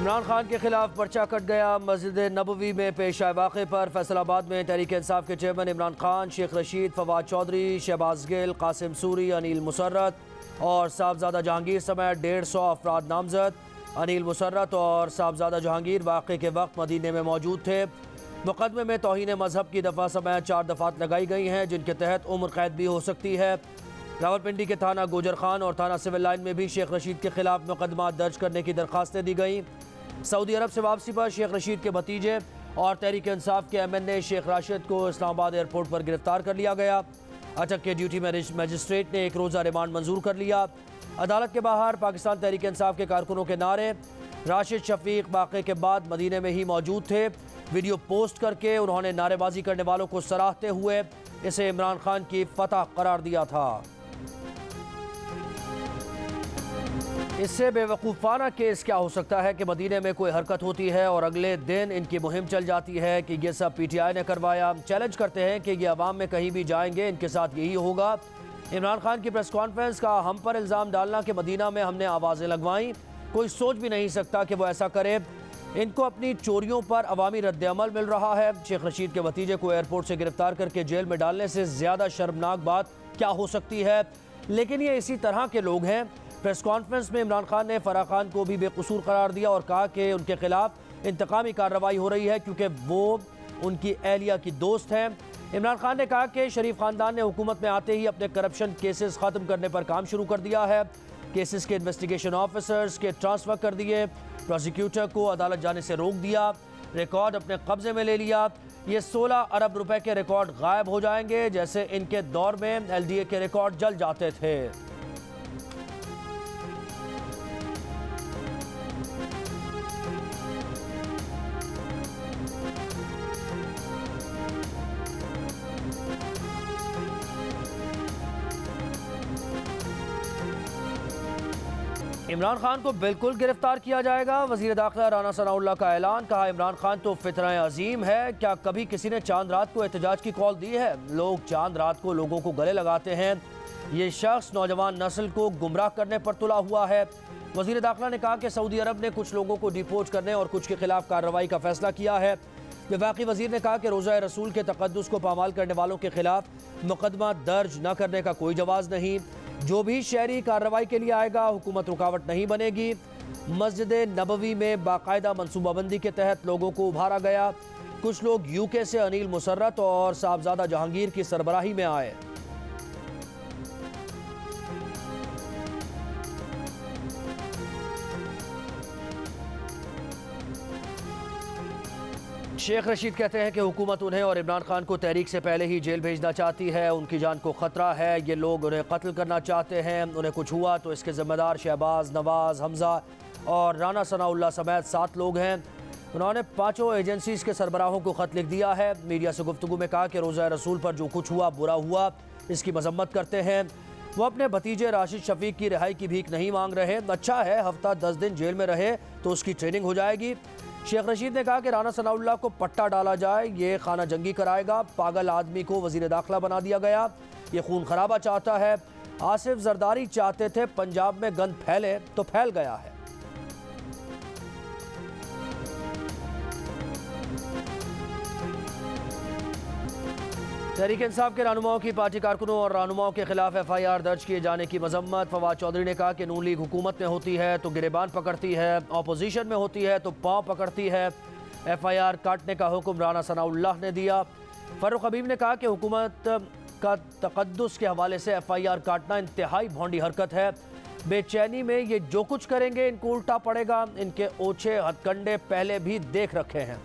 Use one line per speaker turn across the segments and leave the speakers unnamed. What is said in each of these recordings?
इमरान खान के खिलाफ पर्चा कट गया। मस्जिद नबवी में पेश आए वाक़े पर फैसलाबाद में तहरीक इंसाफ के चेयरमैन इमरान खान, शेख रशीद, फवाद चौधरी, शहबाज गिल, कासिम सूरी, अनिल मुसर्रत और साहबजादा जहांगीर समेत 150 अफराद नामजद। अनिल मुसर्रत और साहबजादा जहांगीर वाक़े के वक्त मदीने में मौजूद थे। मुकदमे में तौहीन मजहब की दफ़ा समेत 4 दफ़ात लगाई गई हैं, जिनके तहत उम्र कैद भी हो सकती है। रावलपिंडी के थाना गोजर खान और थाना सिविल लाइन में भी शेख रशीद के खिलाफ मुकदमा दर्ज करने की दरखास्तें दी गई। सऊदी अरब से वापसी पर शेख रशीद के भतीजे और तहरीक इंसाफ के MNA शेख राशिद को इस्लामाबाद एयरपोर्ट पर गिरफ्तार कर लिया गया। अटक के ड्यूटी मजिस्ट्रेट ने 1 रोज़ा रिमांड मंजूर कर लिया। अदालत के बाहर पाकिस्तान तहरीक इंसाफ के कारकुनों के नारे। राशिद शफीक वाक़े के बाद मदीने में ही मौजूद थे। वीडियो पोस्ट करके उन्होंने नारेबाजी करने वालों को सराहते हुए इसे इमरान खान की फतह करार दिया था। इससे बेवकूफ़ाना केस क्या हो सकता है कि मदीने में कोई हरकत होती है और अगले दिन इनकी मुहिम चल जाती है कि ये सब PTI ने करवाया। चैलेंज करते हैं कि ये अवाम में कहीं भी जाएंगे इनके साथ यही होगा। इमरान खान की प्रेस कॉन्फ्रेंस का हम पर इल्ज़ाम डालना कि मदीना में हमने आवाज़ें लगवाईं, कोई सोच भी नहीं सकता कि वो ऐसा करे। इनको अपनी चोरियों पर अवामी रद्द-ए-अमल मिल रहा है। शेख रशीद के भतीजे को एयरपोर्ट से गिरफ्तार करके जेल में डालने से ज़्यादा शर्मनाक बात क्या हो सकती है। लेकिन ये इसी तरह के लोग हैं। प्रेस कॉन्फ्रेंस में इमरान खान ने फराह खान को भी बेकसूर करार दिया और कहा कि उनके खिलाफ इंतकामी कार्रवाई हो रही है क्योंकि वो उनकी एहलिया की दोस्त हैं। इमरान खान ने कहा कि शरीफ खानदान ने हुकूमत में आते ही अपने करप्शन केसेस ख़त्म करने पर काम शुरू कर दिया है। केसेस के इन्वेस्टिगेशन ऑफिसर्स के ट्रांसफ़र कर दिए, प्रोसिक्यूटर को अदालत जाने से रोक दिया, रिकॉर्ड अपने कब्जे में ले लिया। ये 16 अरब रुपए के रिकॉर्ड गायब हो जाएंगे, जैसे इनके दौर में LDA के रिकॉर्ड जल जाते थे। इमरान खान को बिल्कुल गिरफ्तार किया जाएगा। वज़ीर दाखिला राना सनाउल्लाह का ऐलान। कहा, इमरान खान तो फितरा अजीम है। क्या कभी किसी ने चांद रात को एहतजाज की कॉल दी है? लोग चांद रात को लोगों को गले लगाते हैं। ये शख्स नौजवान नस्ल को गुमराह करने पर तुला हुआ है। वज़ीर दाखिला ने कहा कि सऊदी अरब ने कुछ लोगों को डिपोर्ट करने और कुछ के खिलाफ कार्रवाई का फैसला किया है। वफाकी वज़ीर ने कहा कि रोज़ा रसूल के तक़द्दुस को पामाल करने वालों के खिलाफ मुकदमा दर्ज न करने का कोई जवाज़ नहीं। जो भी शहरी कार्रवाई के लिए आएगा हुकूमत रुकावट नहीं बनेगी। मस्जिद नबवी में बाकायदा मनसूबाबंदी के तहत लोगों को उभारा गया। कुछ लोग UK से अनिल मुसर्रत और साहबजादा जहांगीर की सरबराही में आए। शेख रशीद कहते हैं कि हुकूमत उन्हें और इमरान खान को तहरीक से पहले ही जेल भेजना चाहती है। उनकी जान को ख़तरा है। ये लोग उन्हें कत्ल करना चाहते हैं। उन्हें कुछ हुआ तो इसके ज़िम्मेदार शहबाज, नवाज, हमजा और राना सनाउल्लाह समेत 7 लोग हैं। उन्होंने 5 एजेंसीज़ के सरबराहों को ख़त लिख दिया है। मीडिया से गुफ्तगू में कहा कि रोज़ा रसूल पर जो कुछ हुआ बुरा हुआ, इसकी मजम्मत करते हैं। वो अपने भतीजे राशिद शफीक की रिहाई की भीख नहीं मांग रहे। अच्छा है हफ्ता 10 दिन जेल में रहे तो उसकी ट्रेनिंग हो जाएगी। शेख रशीद ने कहा कि राना सनाउल्लाह को पट्टा डाला जाए, ये खाना जंगी कराएगा। पागल आदमी को वज़ीर दाखिला बना दिया गया। ये खून खराबा चाहता है। आसिफ जरदारी चाहते थे पंजाब में गंद फैले तो फैल गया है। तहरीक इंसाफ के रहनुमाओं की पार्टी कारकुनों और रहनुमाओं के खिलाफ FIR दर्ज किए जाने की मजम्मत। फवाद चौधरी ने कहा कि नून लीग हुकूमत में होती है तो गिरेबान पकड़ती है, अपोजिशन में होती है तो पाँव पकड़ती है। FIR काटने का हुक्म राना सनाउल्लाह ने दिया। फ़ारूक हबीब ने कहा कि हुकूमत का तक़द्दुस के हवाले से FIR काटना इंतहाई भोंडी हरकत है। बेचैनी में ये जो कुछ करेंगे इनको उल्टा पड़ेगा। इनके ओछे हथकंडे पहले भी देख रखे हैं।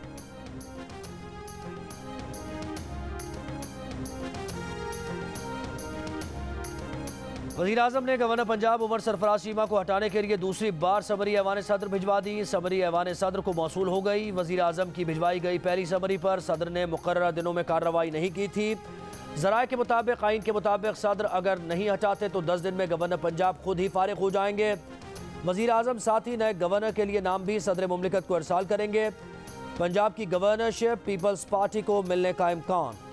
वज़ीर आज़म ने गवर्नर पंजाब उमर सरफराज चीमा को हटाने के लिए दूसरी बार समरी ऐवान सदर भिजवा दी। समरी ऐवान सदर को मौसूल हो गई। वज़ीर आज़म की भिजवाई गई पहली समरी पर सदर ने मुकर्रर दिनों में कार्रवाई नहीं की थी। ज़राए के मुताबिक आइन के मुताबिक सदर अगर नहीं हटाते तो 10 दिन में गवर्नर पंजाब खुद ही फारिग हो जाएंगे। वज़ीर आज़म साथ ही नए गवर्नर के लिए नाम भी सदर मुमलिकत को इरसाल करेंगे। पंजाब की गवर्नरशिप पीपल्स पार्टी को मिलने का इम्कान।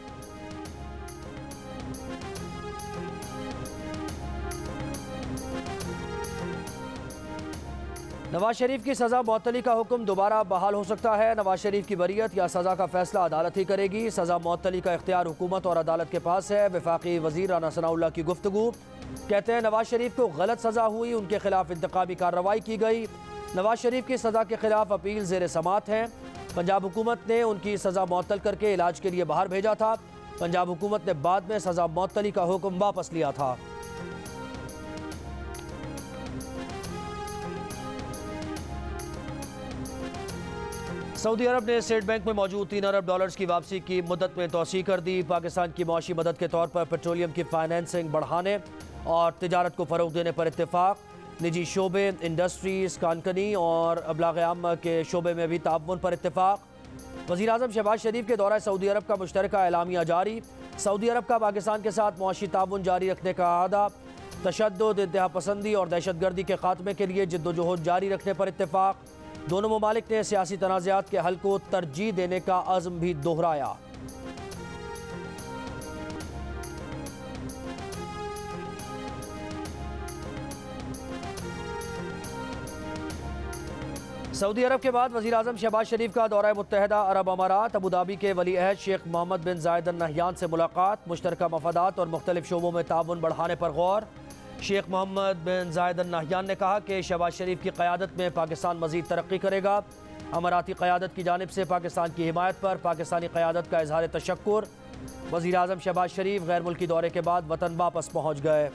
नवाज शरीफ की सज़ा मअतली का हुक्म दोबारा बहाल हो सकता है। नवाज शरीफ की बरीयत या सज़ा का फैसला अदालत ही करेगी। सज़ा मअतली का इख्तियार हुकूमत और अदालत के पास है। वफाकी वज़ीर राना सनाउल्लाह की गुफ्तगू, कहते हैं नवाज शरीफ को गलत सज़ा हुई, उनके खिलाफ इंतकामी कार्रवाई की गई। नवाज शरीफ की सज़ा के खिलाफ अपील ज़ेर समात है। पंजाब हुकूमत ने उनकी सज़ा मअतल करके इलाज के लिए बाहर भेजा था। पंजाब हुकूमत ने बाद में सज़ा मअतली का हुक्म वापस लिया था। सऊदी अरब ने स्टेट बैंक में मौजूद $3 अरब की वापसी की मुद्दत में तौसीह कर दी। पाकिस्तान की मुआशी मदद के तौर पर पेट्रोलियम की फाइनेंसिंग बढ़ाने और तिजारत को फ़रोग़ देने पर इत्तेफाक। निजी शोबे, इंडस्ट्रीज़, कानकनी और अबलाग आम के शोबे में भी ताउन पर इत्तेफाक। वज़ीर आज़म शहबाज शरीफ के दौरा सऊदी अरब का मुश्तरका एलामिया जारी। सऊदी अरब का पाकिस्तान के साथ मुआशी ताउन जारी रखने का आदा। तशद्दुद, इंतहा पसंदी और दहशतगर्दी के खात्मे के लिए जिद्दोजहद जारी रखने पर इत्तेफाक। दोनों ममालिक ने सियासी तनाज़ात के हल को तरजीह देने का अज़्म भी दोहराया। सऊदी अरब के बाद वज़ीर आज़म शहबाज शरीफ का दौरा मुत्तहदा अरब अमारात। अबू धाबी के वली अहद शेख मोहम्मद बिन जायद अल नहयान से मुलाकात। मुश्तरका मफादात और मुख्तलिफ शोबों में ताउन बढ़ाने पर गौर। शेख मोहम्मद बिन जायद अल नहयान ने कहा कि शहबाज शरीफ की क़यादत में पाकिस्तान मज़ीद तरक्की करेगा। अमाराती क़यादत की जानिब से पाकिस्तान की हिमायत पर पाकिस्तानी क़यादत का इजहार तशक्कुर। वज़ीर आज़म शहबाज शरीफ गैर मुल्की दौरे के बाद वतन वापस पहुँच गए।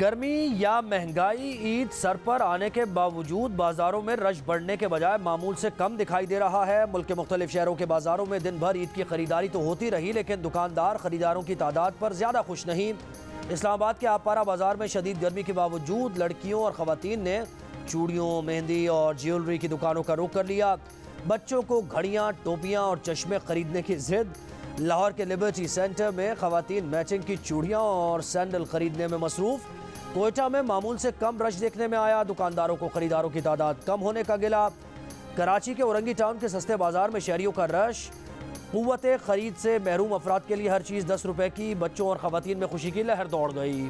गर्मी या महंगाई ईद सर पर आने के बावजूद बाजारों में रश बढ़ने के बजाय मामूल से कम दिखाई दे रहा है। मुल्क के मुख्तलिफ शहरों के बाजारों में दिन भर ईद की खरीदारी तो होती रही, लेकिन दुकानदार खरीदारों की तादाद पर ज़्यादा खुश नहीं। इस्लामाबाद के आपारा बाजार में शदीद गर्मी के बावजूद लड़कियों और ख़वातीन ने चूड़ियों, मेहंदी और ज्वेलरी की दुकानों का रुख कर लिया। बच्चों को घड़ियाँ, टोपियाँ और चश्मे खरीदने की जिद। लाहौर के लिबर्टी सेंटर में ख़वातीन मैचिंग की चूड़ियाँ और सैंडल खरीदने में मसरूफ़। कोयटा में मामूल से कम रश देखने में आया। दुकानदारों को खरीदारों की तादाद कम होने का गिला। कराची के औरंगी टाउन के सस्ते बाजार में शहरियों का रश। कुव्वत खरीद से महरूम अफराद के लिए हर चीज़ 10 रुपए की। बच्चों और ख़वातीन में खुशी की लहर दौड़ गई।